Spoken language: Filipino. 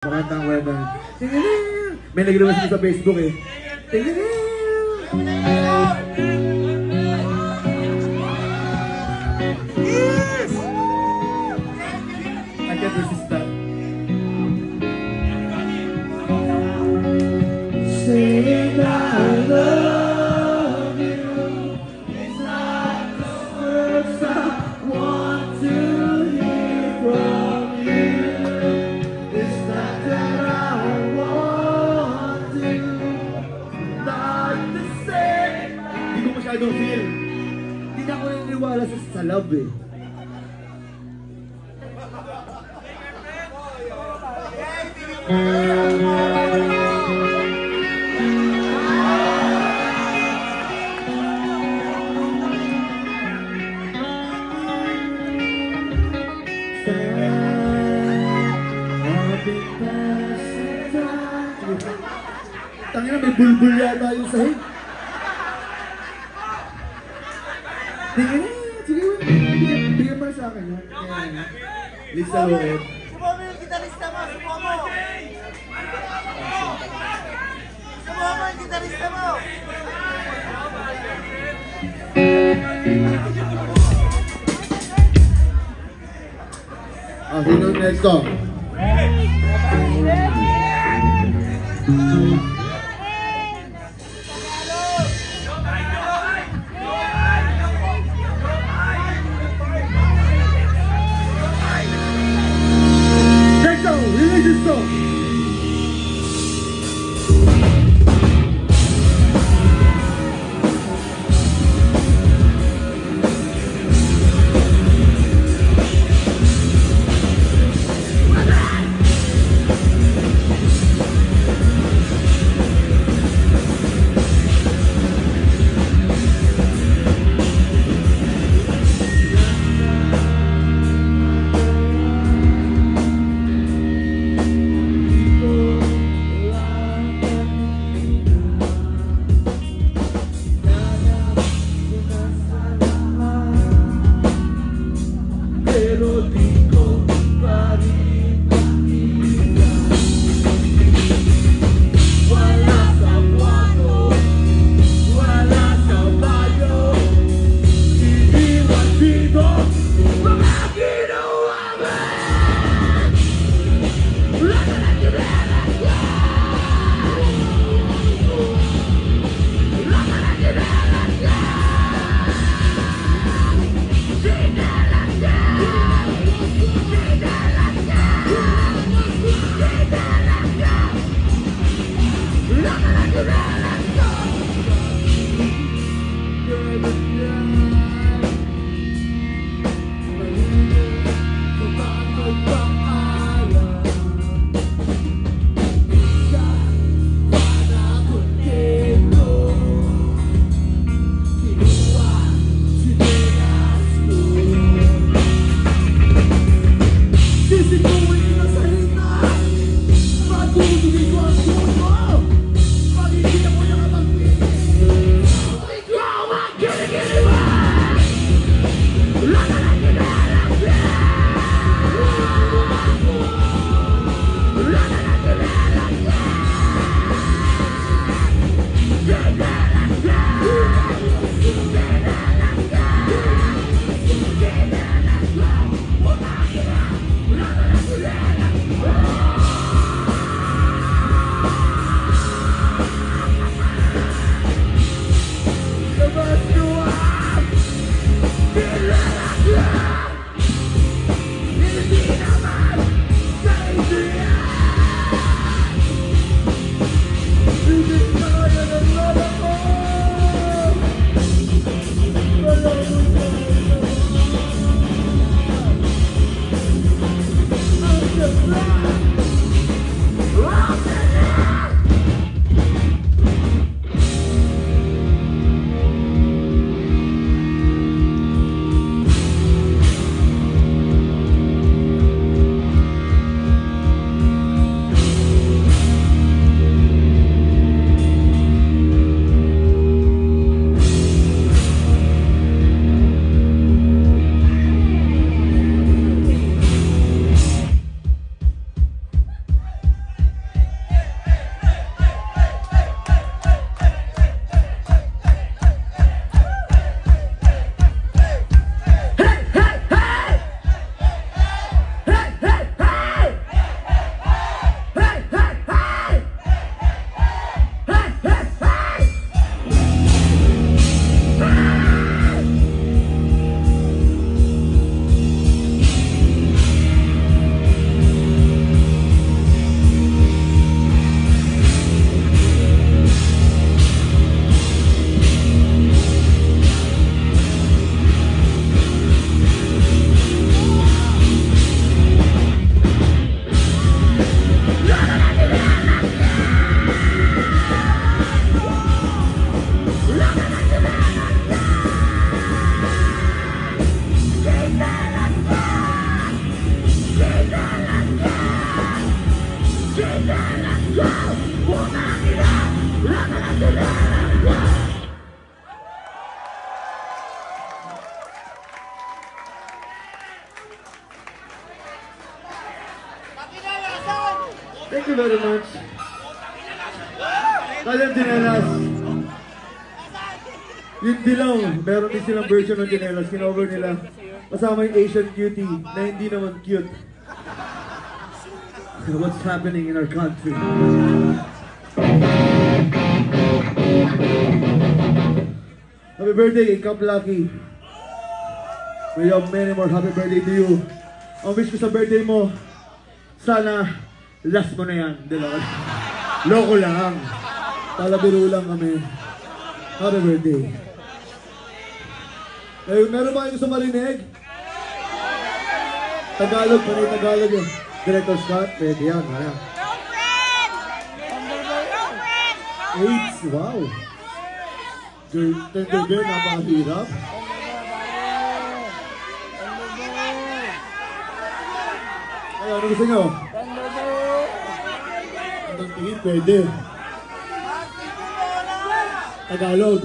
Pakantang kwenta. May nag-request mo sa Facebook eh. Yes! I can't resist that. Saying I love you is not the words I want to hear from you. It's not that I want to, not the same. Hindi ko masyadong feel. Hindi na ako naniniwala sa love eh. Tangina, may bulbul yata yung sahig. Tingin na, sige, bigyan mo sa akin. Lisa Loeb. Subuhan mo yung gitarista mo, subuhan mo! Subuhan mo yung gitarista mo! Ah, sino next song? Next song, release this song. Thank you very much. Kayang Dinelas. Yung Dilaw, meron din silang version ng Dinelas. Kinover nila. Kasama yung Asian Cutie na hindi naman cute. What's happening in our country? Happy birthday, Cup Lucky. May you have many more happy birthday to you. Ang wish ko sa birthday mo, sana last mo na yan. Loko lang. Palabiro lang kami. Happy birthday. Meron ba kayo gusto marinig? Tagalog, panay Tagalog yun. Director Scott, pwede yan. Ayan. AIDS, wow. Tender girl, napakahirap. Ay, ano gusto nyo? Ang tingin, pwede. Tagalog.